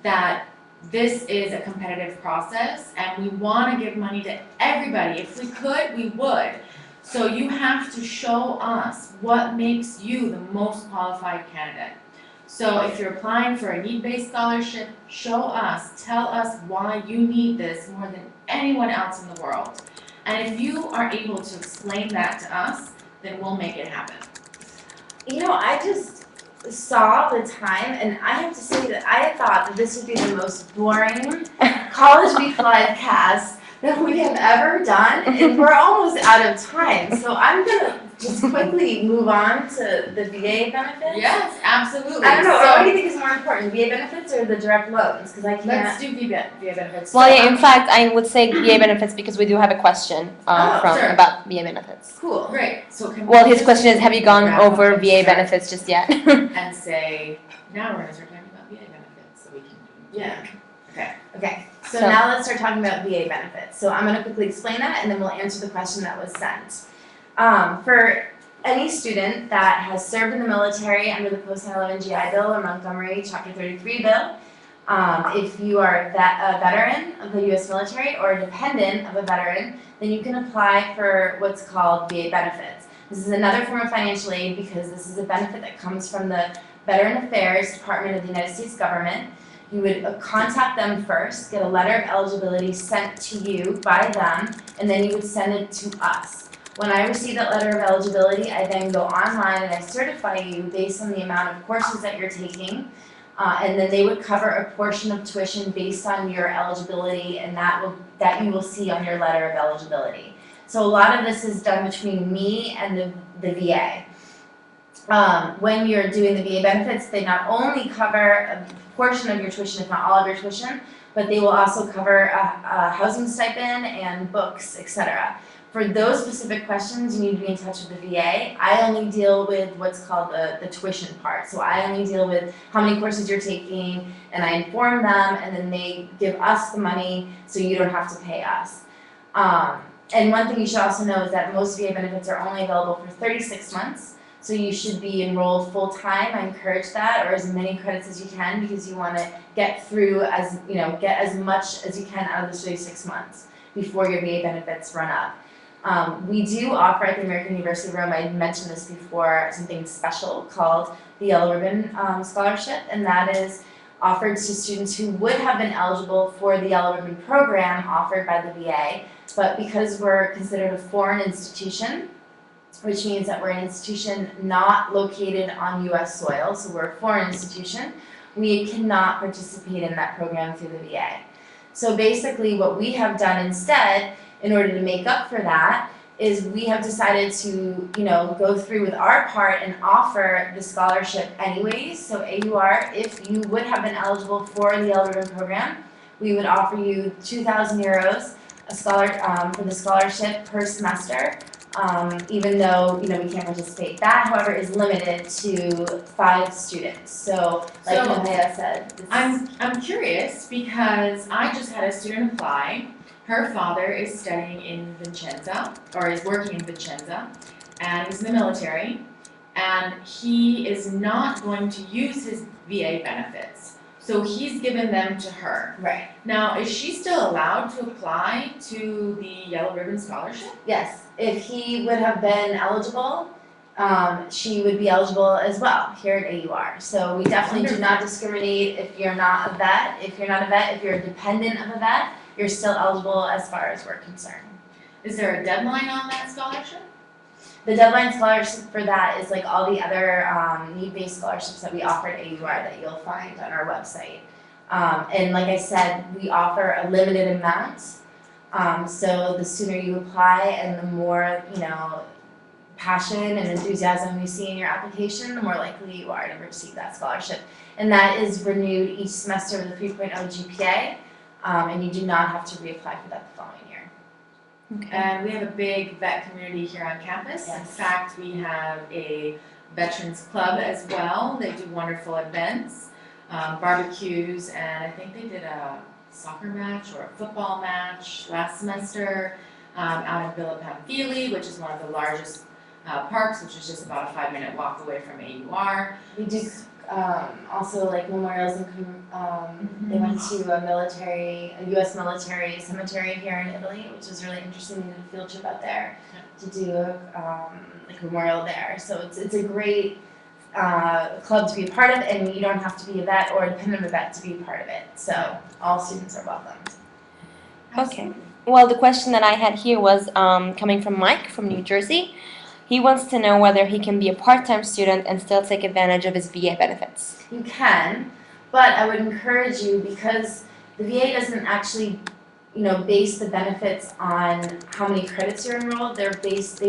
that this is a competitive process and we want to give money to everybody. If we could, we would. So you have to show us what makes you the most qualified candidate. So if you're applying for a need-based scholarship, show us, tell us why you need this more than anyone else in the world. And if you are able to explain that to us, then we'll make it happen. You know, I just saw the time, and I have to say that I thought that this would be the most boring College Week Live cast that we have ever done, and we're almost out of time. So I'm gonna just quickly move on to the VA benefits. Yes, absolutely. I don't know. So, What do you think is more important, VA benefits or the direct loans? Because I can't. let's do VA benefits. Well, yeah, in fact, I would say VA benefits because we do have a question sure. about VA benefits. Cool. Great. So can Well, we his just question is, have you gone wrap over up VA and start benefits just yet? and say, now we're gonna start talking about VA benefits so we can. Yeah. Okay. Okay. So So- now let's start talking about VA benefits. So I'm going to quickly explain that, and then we'll answer the question that was sent. For any student that has served in the military under the Post 9/11 GI Bill or Montgomery Chapter 33 Bill, if you are a veteran of the U.S. military or a dependent of a veteran, then you can apply for what's called VA benefits. This is another form of financial aid because this is a benefit that comes from the Veteran Affairs Department of the United States government. You would contact them first, get a letter of eligibility sent to you by them, and then you would send it to us. When I receive that letter of eligibility, I then go online and I certify you based on the amount of courses that you're taking, and then they would cover a portion of tuition based on your eligibility, and that you will see on your letter of eligibility. So a lot of this is done between me and the VA. When you're doing the VA benefits, they not only cover a portion of your tuition, if not all of your tuition, but they will also cover a housing stipend and books, etc. For those specific questions, you need to be in touch with the VA. I only deal with what's called the tuition part. So I only deal with how many courses you're taking, and I inform them, and then they give us the money so you don't have to pay us. And one thing you should also know is that most VA benefits are only available for 36 months. So you should be enrolled full-time. I encourage that, or as many credits as you can, because you want to get through get as much as you can out of those 36 months before your VA benefits run up. We do offer at the American University of Rome, I mentioned this before, something special called the Yellow Ribbon Scholarship, and that is offered to students who would have been eligible for the Yellow Ribbon program offered by the VA, but because we're considered a foreign institution, which means that we're an institution not located on US soil, so we're a foreign institution, we cannot participate in that program through the VA. So basically what we have done instead, in order to make up for that, is we have decided to, go through with our part and offer the scholarship anyways. So AUR, if you would have been eligible for the Yellow Ribbon program, we would offer you 2,000 euros for the scholarship per semester. Even though we can't participate. That, however, is limited to 5 students. So, like Nahea said, I'm curious because I just had a student apply. Her father is studying in Vicenza, or is working in Vicenza, and he's in the military, and he is not going to use his VA benefits. So he's given them to her. right. Now, is she still allowed to apply to the Yellow Ribbon Scholarship? Yes, if he would have been eligible, she would be eligible as well here at AUR. So we definitely do not discriminate if you're not a vet. If you're not a vet, if you're a dependent of a vet, you're still eligible as far as we're concerned. Is there a deadline on that scholarship? The deadline scholarship for that is like all the other need-based scholarships that we offer at AUR that you'll find on our website. And like I said, we offer a limited amount. So the sooner you apply and the more, passion and enthusiasm you see in your application, the more likely you are to receive that scholarship. And that is renewed each semester with a 3.0 GPA, and you do not have to reapply for that the following year. And we have a big vet community here on campus. In Yes. fact, we have a veterans club as well. They do wonderful events, barbecues, and I think they did a soccer match or a football match last semester out in Villa Pamphili, which is one of the largest parks, which is just about a 5-minute walk away from AUR. We do also like memorials and they went to a U.S. military cemetery here in Italy, which was really interesting. We did a field trip out there to do like a memorial there. So it's a great club to be a part of, and you don't have to be a vet or a dependent of a vet to be a part of it. So all students are welcomed. Okay. Well, the question that I had here was coming from Mike from New Jersey. He wants to know whether he can be a part-time student and still take advantage of his VA benefits. You can, but I would encourage you, because the VA doesn't actually, base the benefits on how many credits you're enrolled. They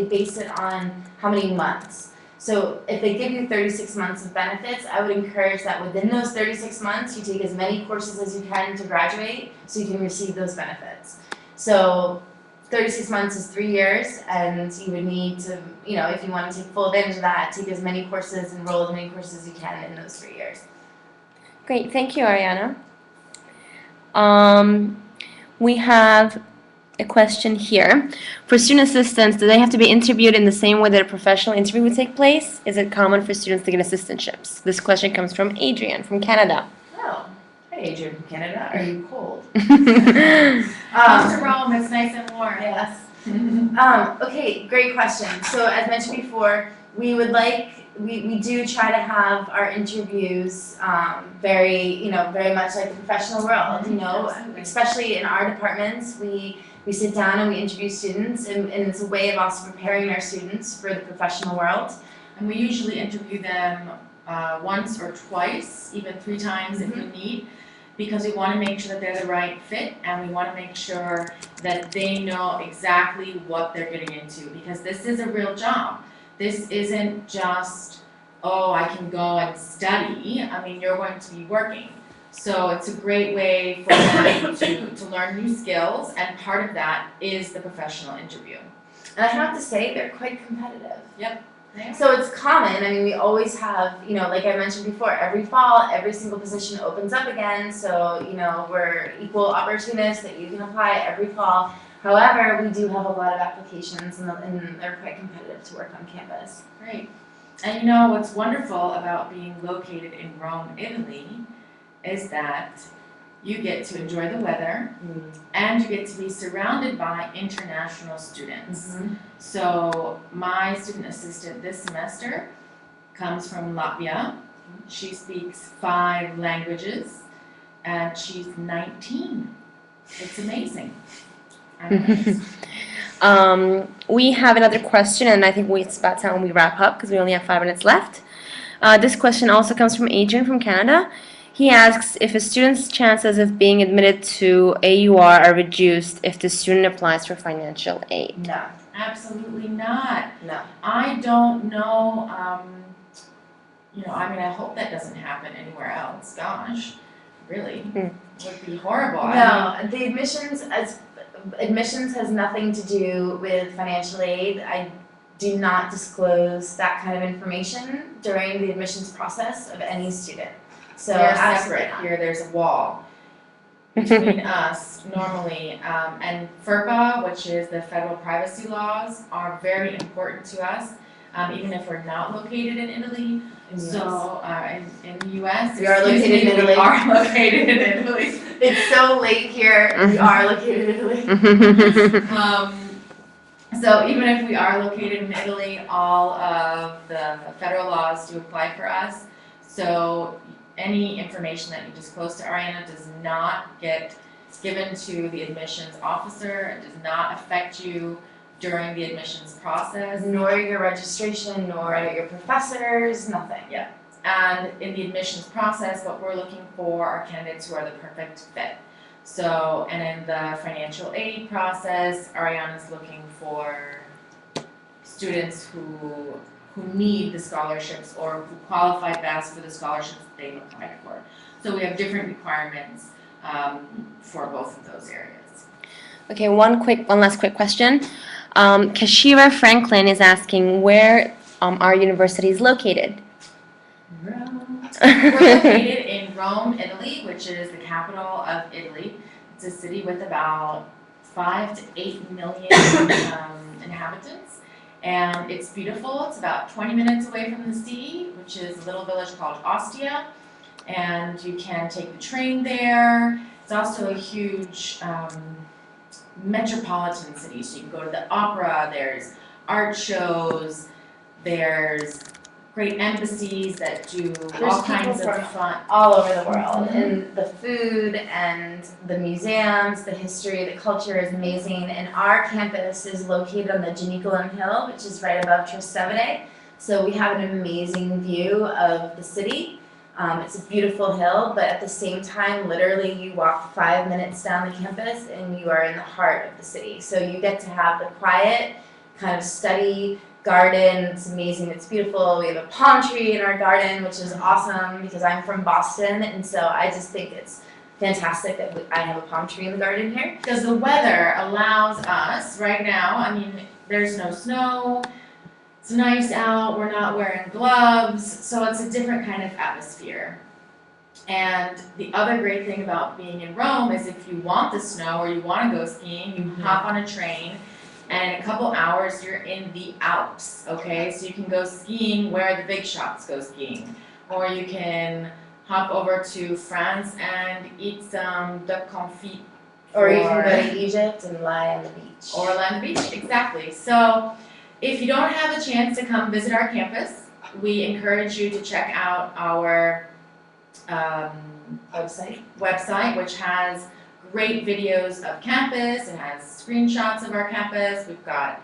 base it on how many months. So if they give you 36 months of benefits, I would encourage that within those 36 months, you take as many courses as you can to graduate so you can receive those benefits. So 36 months is 3 years, and you would need to, if you want to take full advantage of that, take as many courses, enroll as many courses as you can in those 3 years. Great, thank you, Ariana. We have a question here. For student assistants, do they have to be interviewed in the same way that a professional interview would take place? Is it common for students to get assistantships? This question comes from Adrian from Canada. Oh, hi Adrian from Canada. Are you cold? Come to Rome, it's nice and warm. Yes. Okay, great question. So as mentioned before, we do try to have our interviews very much like the professional world, especially in our departments. We sit down and we interview students, and it's a way of also preparing our students for the professional world. And we usually interview them once or twice, even 3 times if we need, because we want to make sure that they're the right fit, and we want to make sure that they know exactly what they're getting into, because this is a real job. This isn't just, oh, I can go and study. I mean, you're going to be working. So it's a great way for them to learn new skills, and part of that is the professional interview. And I have to say, they're quite competitive. Yeah. So it's common. I mean, we always have, like I mentioned before, every fall, every single position opens up again. So, we're equal opportunists that you can apply every fall. However, we do have a lot of applications, and they're quite competitive to work on campus. Great. And what's wonderful about being located in Rome, Italy, is that you get to enjoy the weather and you get to be surrounded by international students. So my student assistant this semester comes from Latvia. She speaks 5 languages and she's 19. It's amazing. We have another question, and I think it's about time we wrap up because we only have 5 minutes left. This question also comes from Adrian from Canada. He asks if a student's chances of being admitted to AUR are reduced if the student applies for financial aid. No. Absolutely not. No. I don't know, I hope that doesn't happen anywhere else. Gosh, really, would be horrible. No, the admissions has nothing to do with financial aid. I do not disclose that kind of information during the admissions process of any student. So we are absolutely separate not. here. There's a wall between us normally, and FERPA, which is the federal privacy laws, are very important to us, even if we're not located in Italy. In the So in the U.S., We are located in Italy. We are located in Italy. It's so late here. We are located in Italy. So even if we are located in Italy, all of the federal laws do apply for us. So any information that you disclose to Ariana does not get given to the admissions officer. It does not affect you during the admissions process. Nor your registration, nor your professors, nothing. And in the admissions process, what we're looking for are candidates who are the perfect fit. So, and in the financial aid process, Ariana's looking for students who need the scholarships or who qualify best for the scholarships that they've applied for. So we have different requirements for both of those areas. Okay, one last quick question. Kashira Franklin is asking where our university is located. We're located in Rome, Italy, which is the capital of Italy. It's a city with about 5 to 8 million inhabitants. And it's beautiful. It's about 20 minutes away from the sea, which is a little village called Ostia. And you can take the train there. It's also a huge metropolitan city. So you can go to the opera, there's art shows, there's great embassies that do all kinds of fun. All over the world. And the food and the museums, the history, the culture is amazing. And our campus is located on the Janiculum Hill, which is right above Trastevere. So we have an amazing view of the city. It's a beautiful hill, but at the same time, literally you walk 5 minutes down the campus and you are in the heart of the city. So you get to have the quiet kind of study garden. It's amazing. It's beautiful. We have a palm tree in our garden, which is awesome because I'm from Boston, and so I just think it's fantastic that I have a palm tree in the garden here. Because the weather allows us right now, there's no snow, it's nice out, we're not wearing gloves, so it's a different kind of atmosphere. And the other great thing about being in Rome is if you want the snow or you want to go skiing, you hop on a train, and in a couple hours you're in the Alps, okay? So you can go skiing where the big shots go skiing. Or you can hop over to France and eat some duck confit. Or you can go to Egypt and lie on the beach. Or lie on the beach, exactly. So if you don't have a chance to come visit our campus, we encourage you to check out our website, which has great videos of campus. It has screenshots of our campus. We've got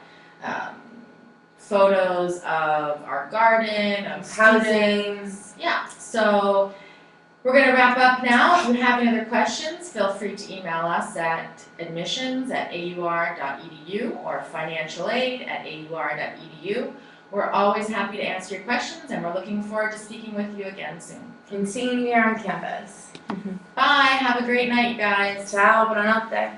photos of our garden, of housing. Yeah, so we're going to wrap up now. If you have any other questions, feel free to email us at admissions@aur.edu or financialaid@aur.edu. We're always happy to answer your questions, and we're looking forward to speaking with you again soon. And seeing you here on campus. Bye, have a great night, you guys. Ciao, buonanotte.